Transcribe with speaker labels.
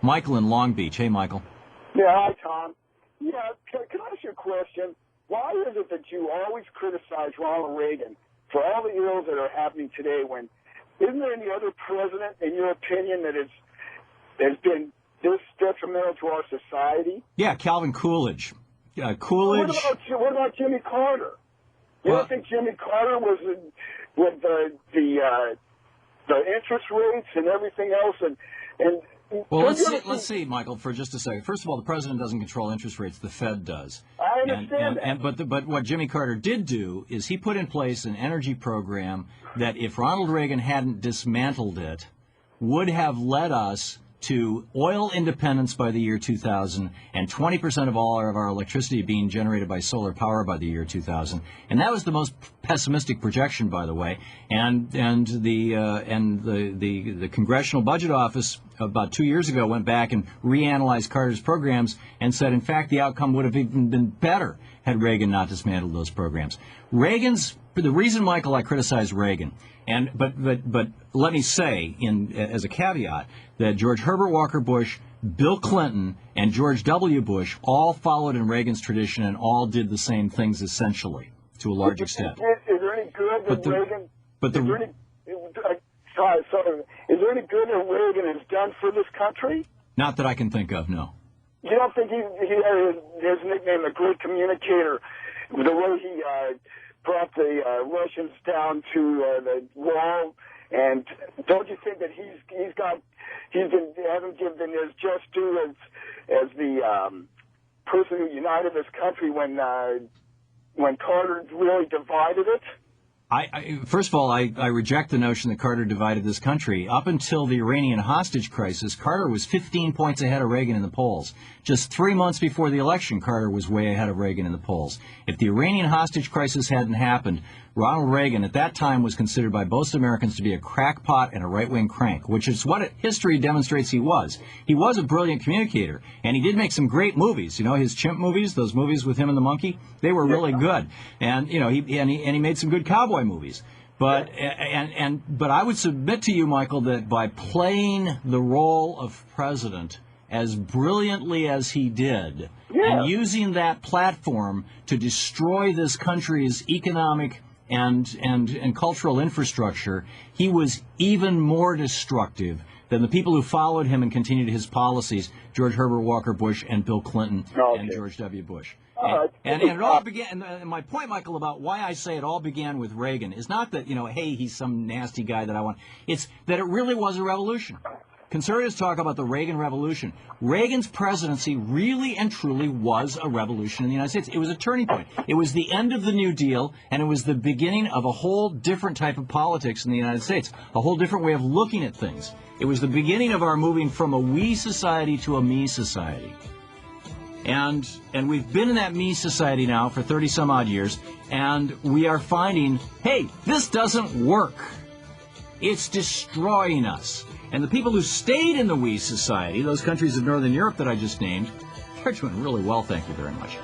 Speaker 1: Michael in Long Beach. Hey, Michael.
Speaker 2: Yeah, hi, Thom. Yeah, can I ask you a question? Why is it that you always criticize Ronald Reagan for all the ills that are happening today when isn't there any other president, in your opinion, that has been this detrimental to our society?
Speaker 1: Yeah, Calvin Coolidge. Coolidge.
Speaker 2: What about Jimmy Carter? You don't think Jimmy Carter was with the interest rates and everything else and
Speaker 1: well, let's see, Michael, for just a second. First of all, the president doesn't control interest rates; the Fed does.
Speaker 2: I understand that.
Speaker 1: But what Jimmy Carter did do is he put in place an energy program that, if Ronald Reagan hadn't dismantled it, would have led us to oil independence by the year 2000 and 20% of all of our electricity being generated by solar power by the year 2000. And that was the most pessimistic projection, by the way. And the Congressional Budget Office about 2 years ago went back and reanalyzed Carter's programs and said, in fact, the outcome would have even been better had Reagan not dismantled those programs. The reason, Michael, I criticize Reagan, but let me say, as a caveat, that George Herbert Walker Bush, Bill Clinton, and George W. Bush all followed in Reagan's tradition and all did the same things essentially, to a large extent.
Speaker 2: Is there any good that Reagan?
Speaker 1: But the
Speaker 2: is there any good that Reagan has done for this country?
Speaker 1: Not that I can think of, no.
Speaker 2: You don't think he had his nickname, the Great Communicator, the way he brought the Russians down to the wall, and don't you think that he's hasn't given his just due as the person who united this country when Carter really divided it?
Speaker 1: First of all, I reject the notion that Carter divided this country. Up until the Iranian hostage crisis, Carter was 15 points ahead of Reagan in the polls. Just 3 months before the election, Carter was way ahead of Reagan in the polls. If the Iranian hostage crisis hadn't happened, Ronald Reagan at that time was considered by most Americans to be a crackpot and a right-wing crank, which is what history demonstrates he was. He was a brilliant communicator, and he did make some great movies. You know, his chimp movies, those movies with him and the monkey, they were really good. And, you know, he made some good cowboy movies. But I would submit to you, Michael, that by playing the role of president as brilliantly as he did, and using that platform to destroy this country's economic and cultural infrastructure, he was even more destructive than the people who followed him and continued his policies, George Herbert Walker Bush and Bill Clinton and George W. Bush. And it all began, and my point, Michael, about why I say it all began with Reagan is not that, you know, hey, he's some nasty guy that I want. It's that it really was a revolution. Conservatives talk about the Reagan Revolution. Reagan's presidency really and truly was a revolution in the United States. It was a turning point. It was the end of the New Deal, and it was the beginning of a whole different type of politics in the United States, a whole different way of looking at things. It was the beginning of our moving from a we society to a me society. And we've been in that me society now for 30-some-odd years, and we are finding, hey, this doesn't work. It's destroying us. And the people who stayed in the we society, those countries of Northern Europe that I just named, they're doing really well, thank you very much.